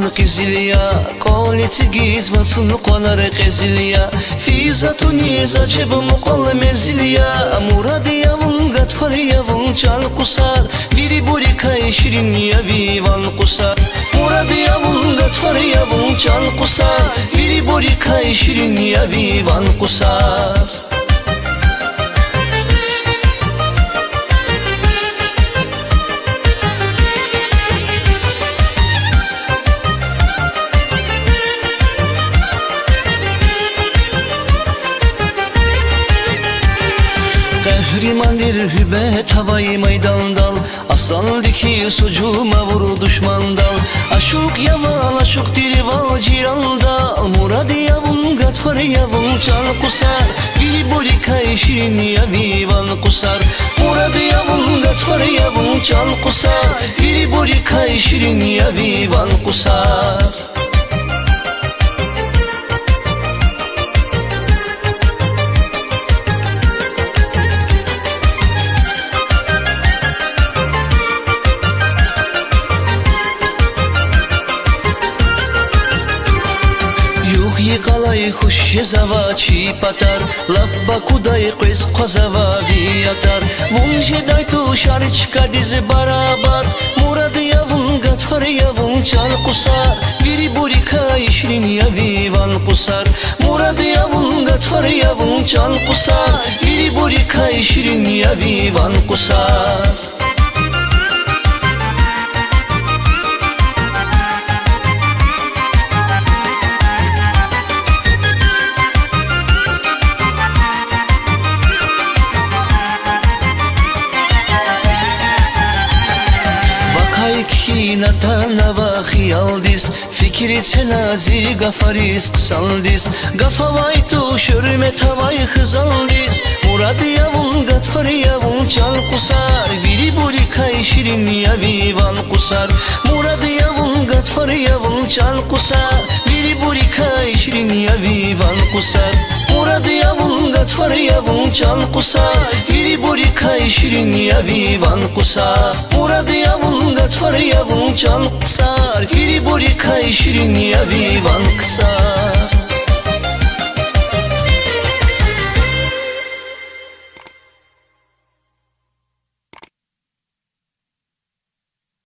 قزليا قالت جيز وصنقنا قزليا في زاتونيز عجب مقال مزليا مرادي يوم قطفر يوم çal kusar Biri buri kay şirin yavi van kusar Muradi yavun gatfar yavun çal kusar Biri buri kay şirin yavi van kusar Kahrimandir hübet havayı maydan dal Aslan diki sucuma vur düşman dal Aşuk yaval aşuk dirival ciran dal Muradi yavun gatfar yavun çal kusar Biri buri kay şirin yavi van kusar Muradi yavun gatfar yavun çal kusar Biri buri kay şirin yavi van kusar Qalay xush zava chi patar labba kuday qis qazava viatar vun jeday tu şarçka diz barabar murad yavun gatfar yavun çal kusar biri buri kay şirin yavi van kusar murad yavun gatfar yavun çal kusar biri buri kay şirin yavi van kusar Hinata va khiyaldis fikri telazi gafaris saldis gafavay tu şürmet havay khızaldis murad yavun gatfar yavun çal kusar biri buri kay şirin yavi van kusar murad yavun gatfar yavun çal kusar biri buri kay şirin yavi van kusar murad yavun gatfar yavun çal kusar biri buri kay şirin yavi van kusar murad yavun gatfar yavun çal kusar biri buri kay şirin yavi